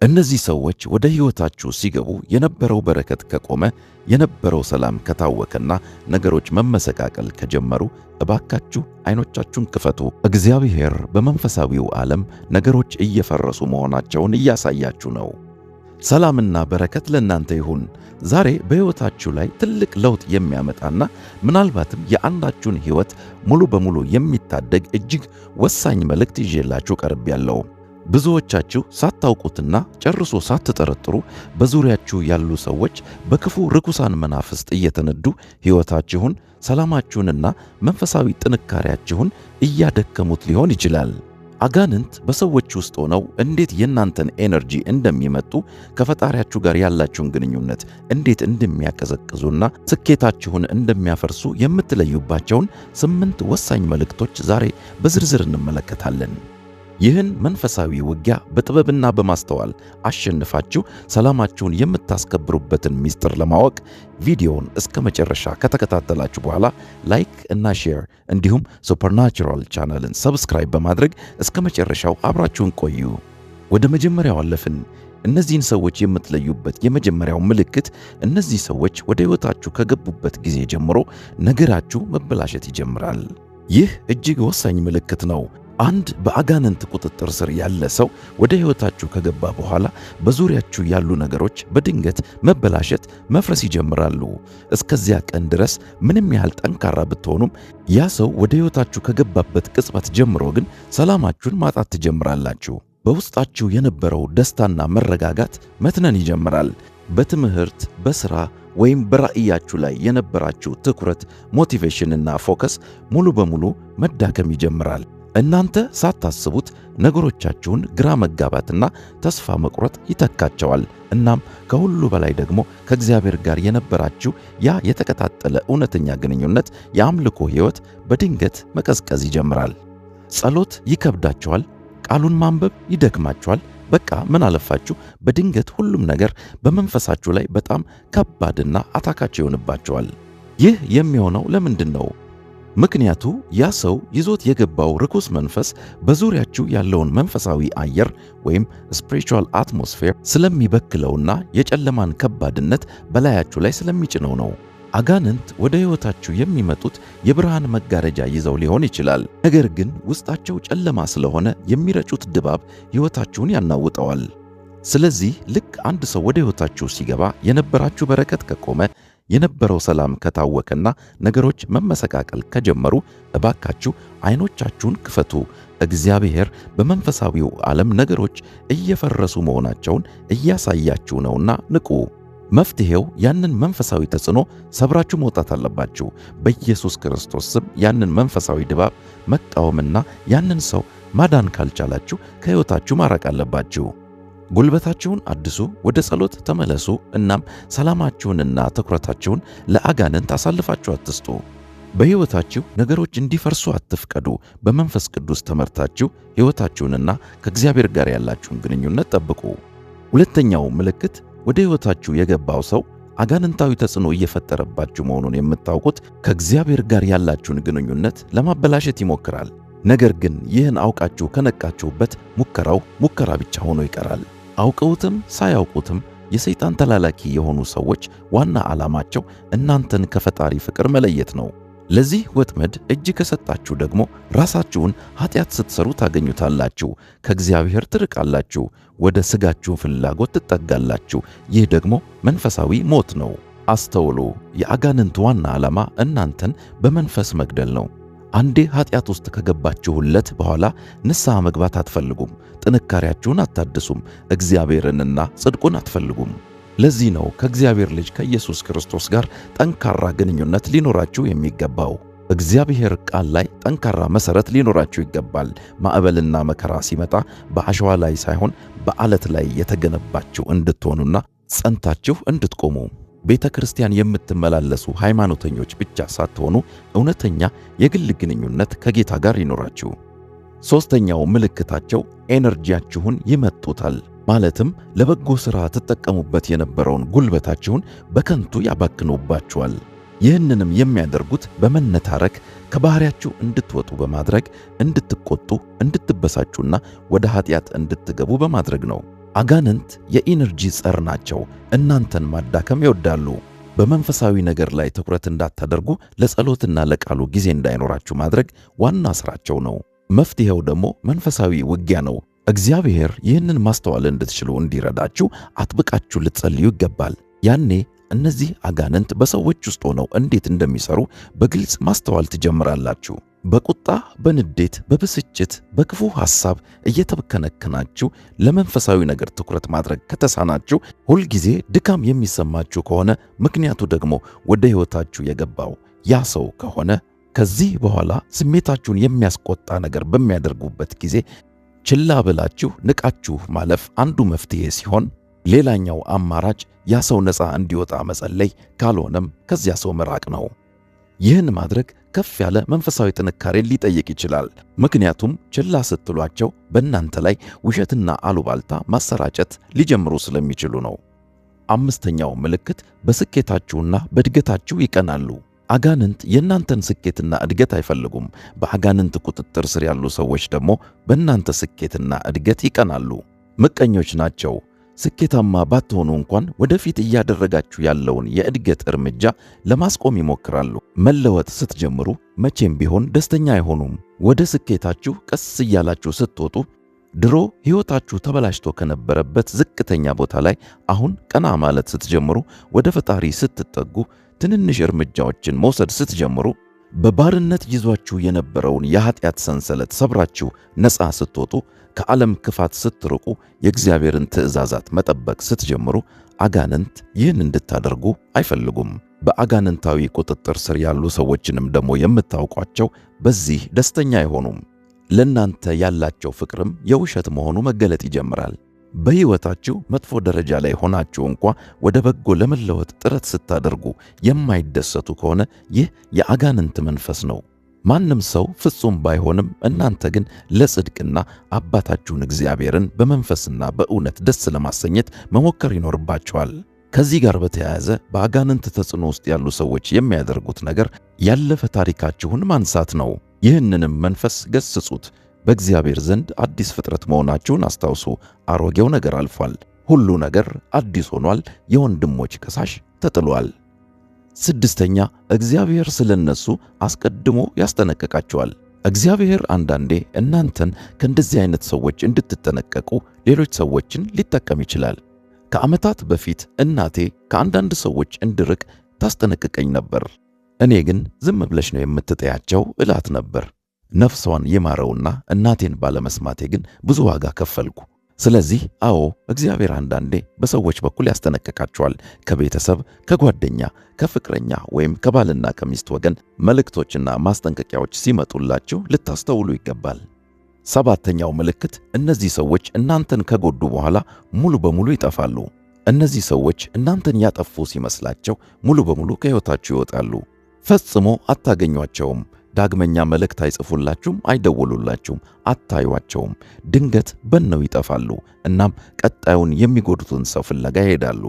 እነዚህ ሰዎች ወደ ሕይወታችሁ ሲገቡ የነበረው በረከት ከቆመ፣ የነበረው ሰላም ከታወከና ነገሮች መመሰቃቀል ከጀመሩ እባካችሁ ዓይኖቻችሁን ክፈቱ። እግዚአብሔር በመንፈሳዊው ዓለም ነገሮች እየፈረሱ መሆናቸውን እያሳያችሁ ነው። ሰላምና በረከት ለእናንተ ይሁን። ዛሬ በሕይወታችሁ ላይ ትልቅ ለውጥ የሚያመጣና ምናልባትም የአንዳችሁን ሕይወት ሙሉ በሙሉ የሚታደግ እጅግ ወሳኝ መልእክት ይዤላችሁ ቀርቤያለሁ። ብዙዎቻችሁ ሳታውቁትና ጨርሶ ሳትጠረጥሩ በዙሪያችሁ ያሉ ሰዎች በክፉ ርኩሳን መናፍስት እየተነዱ ሕይወታችሁን፣ ሰላማችሁንና መንፈሳዊ ጥንካሬያችሁን እያደከሙት ሊሆን ይችላል። አጋንንት በሰዎች ውስጥ ሆነው እንዴት የእናንተን ኤነርጂ እንደሚመጡ፣ ከፈጣሪያችሁ ጋር ያላችሁን ግንኙነት እንዴት እንደሚያቀዘቅዙና ስኬታችሁን እንደሚያፈርሱ የምትለዩባቸውን 8 ወሳኝ መልእክቶች ዛሬ በዝርዝር እንመለከታለን። ይህን መንፈሳዊ ውጊያ በጥበብና በማስተዋል አሸንፋችሁ ሰላማችሁን የምታስከብሩበትን ምስጢር ለማወቅ ቪዲዮውን እስከ መጨረሻ ከተከታተላችሁ በኋላ ላይክ እና ሼር እንዲሁም ሱፐርናቹራል ቻናልን ሰብስክራይብ በማድረግ እስከ መጨረሻው አብራችሁን ቆዩ። ወደ መጀመሪያው አለፍን። እነዚህን ሰዎች የምትለዩበት የመጀመሪያው ምልክት እነዚህ ሰዎች ወደ ሕይወታችሁ ከገቡበት ጊዜ ጀምሮ ነገራችሁ መበላሸት ይጀምራል። ይህ እጅግ ወሳኝ ምልክት ነው። አንድ በአጋንንት ቁጥጥር ስር ያለ ሰው ወደ ሕይወታችሁ ከገባ በኋላ በዙሪያችሁ ያሉ ነገሮች በድንገት መበላሸት፣ መፍረስ ይጀምራሉ። እስከዚያ ቀን ድረስ ምንም ያህል ጠንካራ ብትሆኑም ያ ሰው ወደ ሕይወታችሁ ከገባበት ቅጽበት ጀምሮ ግን ሰላማችሁን ማጣት ትጀምራላችሁ። በውስጣችሁ የነበረው ደስታና መረጋጋት መትነን ይጀምራል። በትምህርት፣ በሥራ ወይም በራእያችሁ ላይ የነበራችሁ ትኩረት፣ ሞቲቬሽንና ፎከስ ሙሉ በሙሉ መዳከም ይጀምራል። እናንተ ሳታስቡት ነገሮቻችሁን ግራ መጋባትና ተስፋ መቁረጥ ይተካቸዋል። እናም ከሁሉ በላይ ደግሞ ከእግዚአብሔር ጋር የነበራችሁ ያ የተቀጣጠለ እውነተኛ ግንኙነት፣ የአምልኮ ሕይወት በድንገት መቀዝቀዝ ይጀምራል። ጸሎት ይከብዳችኋል። ቃሉን ማንበብ ይደክማችኋል። በቃ ምን አለፋችሁ በድንገት ሁሉም ነገር በመንፈሳችሁ ላይ በጣም ከባድና አታካች ይሆንባችኋል። ይህ የሚሆነው ለምንድን ነው? ምክንያቱ ያ ሰው ይዞት የገባው ርኩስ መንፈስ በዙሪያችሁ ያለውን መንፈሳዊ አየር ወይም ስፒሪቹዋል አትሞስፌር ስለሚበክለውና የጨለማን ከባድነት በላያችሁ ላይ ስለሚጭነው ነው። አጋንንት ወደ ሕይወታችሁ የሚመጡት የብርሃን መጋረጃ ይዘው ሊሆን ይችላል። ነገር ግን ውስጣቸው ጨለማ ስለሆነ የሚረጩት ድባብ ሕይወታችሁን ያናውጠዋል። ስለዚህ ልክ አንድ ሰው ወደ ሕይወታችሁ ሲገባ የነበራችሁ በረከት ከቆመ፣ የነበረው ሰላም ከታወከና ነገሮች መመሰቃቀል ከጀመሩ እባካችሁ ዓይኖቻችሁን ክፈቱ። እግዚአብሔር በመንፈሳዊው ዓለም ነገሮች እየፈረሱ መሆናቸውን እያሳያችሁ ነውና ንቁ። መፍትሔው ያንን መንፈሳዊ ተጽዕኖ ሰብራችሁ መውጣት አለባችሁ። በኢየሱስ ክርስቶስ ስም ያንን መንፈሳዊ ድባብ መቃወምና ያንን ሰው ማዳን ካልቻላችሁ ከሕይወታችሁ ማራቅ አለባችሁ። ጉልበታችሁን አድሱ፣ ወደ ጸሎት ተመለሱ። እናም ሰላማችሁንና ትኩረታችሁን ለአጋንንት አሳልፋችሁ አትስጡ። በሕይወታችሁ ነገሮች እንዲፈርሱ አትፍቀዱ። በመንፈስ ቅዱስ ተመርታችሁ ሕይወታችሁንና ከእግዚአብሔር ጋር ያላችሁን ግንኙነት ጠብቁ። ሁለተኛው ምልክት ወደ ሕይወታችሁ የገባው ሰው አጋንንታዊ ተጽዕኖ እየፈጠረባችሁ መሆኑን የምታውቁት ከእግዚአብሔር ጋር ያላችሁን ግንኙነት ለማበላሸት ይሞክራል። ነገር ግን ይህን አውቃችሁ ከነቃችሁበት ሙከራው ሙከራ ብቻ ሆኖ ይቀራል። አውቀውትም ሳያውቁትም የሰይጣን ተላላኪ የሆኑ ሰዎች ዋና ዓላማቸው እናንተን ከፈጣሪ ፍቅር መለየት ነው። ለዚህ ወጥመድ እጅ ከሰጣችሁ ደግሞ ራሳችሁን ኃጢአት ስትሰሩ ታገኙታላችሁ። ከእግዚአብሔር ትርቃላችሁ፣ ወደ ሥጋችሁ ፍላጎት ትጠጋላችሁ። ይህ ደግሞ መንፈሳዊ ሞት ነው። አስተውሉ፣ የአጋንንት ዋና ዓላማ እናንተን በመንፈስ መግደል ነው። አንዴ ኃጢአት ውስጥ ከገባችሁለት በኋላ ንስሐ መግባት አትፈልጉም። ጥንካሬያችሁን አታድሱም። እግዚአብሔርንና ጽድቁን አትፈልጉም። ለዚህ ነው ከእግዚአብሔር ልጅ ከኢየሱስ ክርስቶስ ጋር ጠንካራ ግንኙነት ሊኖራችሁ የሚገባው። እግዚአብሔር ቃል ላይ ጠንካራ መሠረት ሊኖራችሁ ይገባል። ማዕበልና መከራ ሲመጣ በአሸዋ ላይ ሳይሆን በዓለት ላይ የተገነባችሁ እንድትሆኑና ጸንታችሁ እንድትቆሙ። ቤተ ክርስቲያን የምትመላለሱ ሃይማኖተኞች ብቻ ሳትሆኑ እውነተኛ የግል ግንኙነት ከጌታ ጋር ይኖራችሁ። ሦስተኛው ምልክታቸው ኤነርጂያችሁን ይመጡታል። ማለትም ለበጎ ሥራ ትጠቀሙበት የነበረውን ጉልበታችሁን በከንቱ ያባክኑባችኋል። ይህንንም የሚያደርጉት በመነታረክ ከባህሪያችሁ እንድትወጡ በማድረግ እንድትቆጡ፣ እንድትበሳጩና ወደ ኃጢአት እንድትገቡ በማድረግ ነው። አጋንንት የኢነርጂ ጸር ናቸው። እናንተን ማዳከም ይወዳሉ። በመንፈሳዊ ነገር ላይ ትኩረት እንዳታደርጉ፣ ለጸሎትና ለቃሉ ጊዜ እንዳይኖራችሁ ማድረግ ዋና ሥራቸው ነው። መፍትሔው ደግሞ መንፈሳዊ ውጊያ ነው። እግዚአብሔር ይህንን ማስተዋል እንድትችሉ እንዲረዳችሁ አጥብቃችሁ ልትጸልዩ ይገባል። ያኔ እነዚህ አጋንንት በሰዎች ውስጥ ሆነው እንዴት እንደሚሰሩ በግልጽ ማስተዋል ትጀምራላችሁ። በቁጣ፣ በንዴት፣ በብስጭት፣ በክፉ ሐሳብ እየተከነከናችሁ ለመንፈሳዊ ነገር ትኩረት ማድረግ ከተሳናችሁ፣ ሁልጊዜ ድካም የሚሰማችሁ ከሆነ ምክንያቱ ደግሞ ወደ ሕይወታችሁ የገባው ያ ሰው ከሆነ ከዚህ በኋላ ስሜታችሁን የሚያስቆጣ ነገር በሚያደርጉበት ጊዜ ችላ ብላችሁ ንቃችሁ ማለፍ አንዱ መፍትሔ ሲሆን፣ ሌላኛው አማራጭ ያ ሰው ነፃ እንዲወጣ መጸለይ፣ ካልሆነም ከዚያ ሰው መራቅ ነው። ይህን ማድረግ ከፍ ያለ መንፈሳዊ ጥንካሬን ሊጠይቅ ይችላል። ምክንያቱም ችላ ስትሏቸው በእናንተ ላይ ውሸትና አሉባልታ ማሰራጨት ሊጀምሩ ስለሚችሉ ነው። አምስተኛው ምልክት በስኬታችሁና በእድገታችሁ ይቀናሉ። አጋንንት የእናንተን ስኬትና እድገት አይፈልጉም። በአጋንንት ቁጥጥር ስር ያሉ ሰዎች ደግሞ በእናንተ ስኬትና እድገት ይቀናሉ። ምቀኞች ናቸው። ስኬታማ ባትሆኑ እንኳን ወደፊት እያደረጋችሁ ያለውን የእድገት እርምጃ ለማስቆም ይሞክራሉ። መለወጥ ስትጀምሩ መቼም ቢሆን ደስተኛ አይሆኑም። ወደ ስኬታችሁ ቀስ እያላችሁ ስትወጡ ድሮ ሕይወታችሁ ተበላሽቶ ከነበረበት ዝቅተኛ ቦታ ላይ አሁን ቀና ማለት ስትጀምሩ፣ ወደ ፈጣሪ ስትጠጉ፣ ትንንሽ እርምጃዎችን መውሰድ ስትጀምሩ፣ በባርነት ይዟችሁ የነበረውን የኃጢአት ሰንሰለት ሰብራችሁ ነፃ ስትወጡ፣ ከዓለም ክፋት ስትርቁ፣ የእግዚአብሔርን ትእዛዛት መጠበቅ ስትጀምሩ፣ አጋንንት ይህን እንድታደርጉ አይፈልጉም። በአጋንንታዊ ቁጥጥር ስር ያሉ ሰዎችንም ደግሞ የምታውቋቸው በዚህ ደስተኛ አይሆኑም። ለእናንተ ያላቸው ፍቅርም የውሸት መሆኑ መገለጥ ይጀምራል። በሕይወታችሁ መጥፎ ደረጃ ላይ ሆናችሁ እንኳ ወደ በጎ ለመለወጥ ጥረት ስታደርጉ የማይደሰቱ ከሆነ ይህ የአጋንንት መንፈስ ነው። ማንም ሰው ፍጹም ባይሆንም እናንተ ግን ለጽድቅና አባታችሁን እግዚአብሔርን በመንፈስና በእውነት ደስ ለማሰኘት መሞከር ይኖርባችኋል። ከዚህ ጋር በተያያዘ በአጋንንት ተጽዕኖ ውስጥ ያሉ ሰዎች የሚያደርጉት ነገር ያለፈ ታሪካችሁን ማንሳት ነው። ይህንንም መንፈስ ገስጹት። በእግዚአብሔር ዘንድ አዲስ ፍጥረት መሆናችሁን አስታውሱ። አሮጌው ነገር አልፏል፣ ሁሉ ነገር አዲስ ሆኗል። የወንድሞች ከሳሽ ተጥሏል። ስድስተኛ፣ እግዚአብሔር ስለነሱ አስቀድሞ ያስጠነቅቃቸዋል። እግዚአብሔር አንዳንዴ እናንተን ከእንደዚህ አይነት ሰዎች እንድትጠነቀቁ ሌሎች ሰዎችን ሊጠቀም ይችላል። ከዓመታት በፊት እናቴ ከአንዳንድ ሰዎች እንድርቅ ታስጠነቅቀኝ ነበር። እኔ ግን ዝም ብለሽ ነው የምትጠያቸው እላት ነበር። ነፍሷን የማረውና እናቴን ባለመስማቴ ግን ብዙ ዋጋ ከፈልኩ። ስለዚህ አዎ፣ እግዚአብሔር አንዳንዴ በሰዎች በኩል ያስጠነቅቃቸዋል። ከቤተሰብ፣ ከጓደኛ፣ ከፍቅረኛ ወይም ከባልና ከሚስት ወገን መልእክቶችና ማስጠንቀቂያዎች ሲመጡላችሁ ልታስተውሉ ይገባል። ሰባተኛው ምልክት፣ እነዚህ ሰዎች እናንተን ከጎዱ በኋላ ሙሉ በሙሉ ይጠፋሉ። እነዚህ ሰዎች እናንተን ያጠፉ ሲመስላቸው ሙሉ በሙሉ ከሕይወታችሁ ይወጣሉ። ፈጽሞ አታገኟቸውም። ዳግመኛ መልእክት አይጽፉላችሁም፣ አይደውሉላችሁም፣ አታዩአቸውም። ድንገት በነው ይጠፋሉ። እናም ቀጣዩን የሚጎዱትን ሰው ፍለጋ ይሄዳሉ።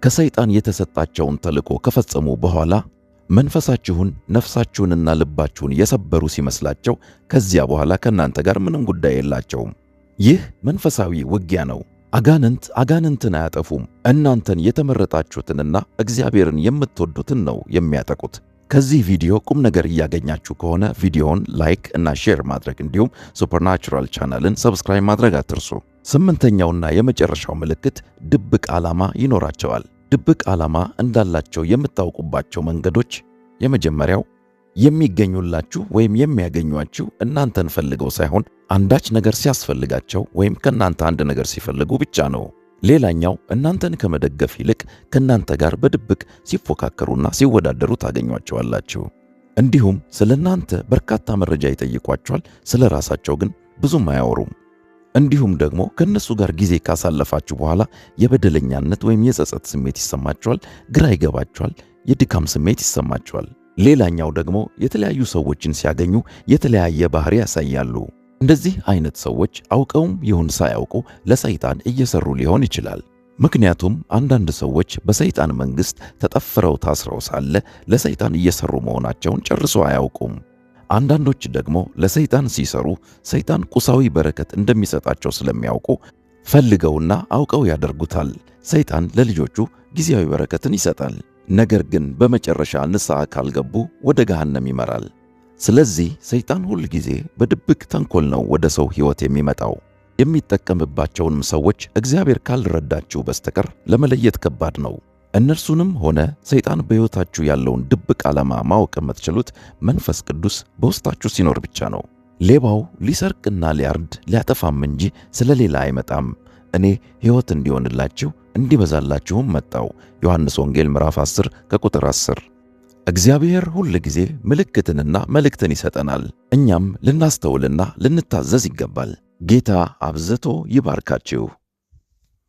ከሰይጣን የተሰጣቸውን ተልእኮ ከፈጸሙ በኋላ መንፈሳችሁን፣ ነፍሳችሁንና ልባችሁን የሰበሩ ሲመስላቸው ከዚያ በኋላ ከእናንተ ጋር ምንም ጉዳይ የላቸውም። ይህ መንፈሳዊ ውጊያ ነው። አጋንንትን አያጠፉም። እናንተን የተመረጣችሁትንና እግዚአብሔርን የምትወዱትን ነው የሚያጠቁት። ከዚህ ቪዲዮ ቁም ነገር እያገኛችሁ ከሆነ ቪዲዮውን ላይክ እና ሼር ማድረግ እንዲሁም ሱፐርናቹራል ቻናልን ሰብስክራይብ ማድረግ አትርሱ። ስምንተኛውና የመጨረሻው ምልክት ድብቅ ዓላማ ይኖራቸዋል። ድብቅ ዓላማ እንዳላቸው የምታውቁባቸው መንገዶች፣ የመጀመሪያው የሚገኙላችሁ ወይም የሚያገኟችሁ እናንተን ፈልገው ሳይሆን አንዳች ነገር ሲያስፈልጋቸው ወይም ከእናንተ አንድ ነገር ሲፈልጉ ብቻ ነው። ሌላኛው እናንተን ከመደገፍ ይልቅ ከእናንተ ጋር በድብቅ ሲፎካከሩና ሲወዳደሩ ታገኟቸዋላችሁ። እንዲሁም ስለ እናንተ በርካታ መረጃ ይጠይቋቸዋል፣ ስለ ራሳቸው ግን ብዙም አያወሩም። እንዲሁም ደግሞ ከእነሱ ጋር ጊዜ ካሳለፋችሁ በኋላ የበደለኛነት ወይም የጸጸት ስሜት ይሰማቸዋል፣ ግራ ይገባቸዋል፣ የድካም ስሜት ይሰማቸዋል። ሌላኛው ደግሞ የተለያዩ ሰዎችን ሲያገኙ የተለያየ ባህሪ ያሳያሉ። እንደዚህ አይነት ሰዎች አውቀውም ይሁን ሳያውቁ ለሰይጣን እየሰሩ ሊሆን ይችላል። ምክንያቱም አንዳንድ ሰዎች በሰይጣን መንግሥት ተጠፍረው ታስረው ሳለ ለሰይጣን እየሰሩ መሆናቸውን ጨርሶ አያውቁም። አንዳንዶች ደግሞ ለሰይጣን ሲሰሩ ሰይጣን ቁሳዊ በረከት እንደሚሰጣቸው ስለሚያውቁ ፈልገውና አውቀው ያደርጉታል። ሰይጣን ለልጆቹ ጊዜያዊ በረከትን ይሰጣል፣ ነገር ግን በመጨረሻ ንስሐ ካልገቡ ወደ ገሃነም ይመራል። ስለዚህ ሰይጣን ሁል ጊዜ በድብቅ ተንኮል ነው ወደ ሰው ሕይወት የሚመጣው። የሚጠቀምባቸውንም ሰዎች እግዚአብሔር ካልረዳችሁ በስተቀር ለመለየት ከባድ ነው። እነርሱንም ሆነ ሰይጣን በሕይወታችሁ ያለውን ድብቅ ዓላማ ማወቅ የምትችሉት መንፈስ ቅዱስ በውስጣችሁ ሲኖር ብቻ ነው። ሌባው ሊሰርቅና ሊያርድ ሊያጠፋም እንጂ ስለ ሌላ አይመጣም። እኔ ሕይወት እንዲሆንላችሁ እንዲበዛላችሁም መጣው። ዮሐንስ ወንጌል ምዕራፍ 10 ከቁጥር 10። እግዚአብሔር ሁል ጊዜ ምልክትንና መልእክትን ይሰጠናል። እኛም ልናስተውልና ልንታዘዝ ይገባል። ጌታ አብዝቶ ይባርካችሁ።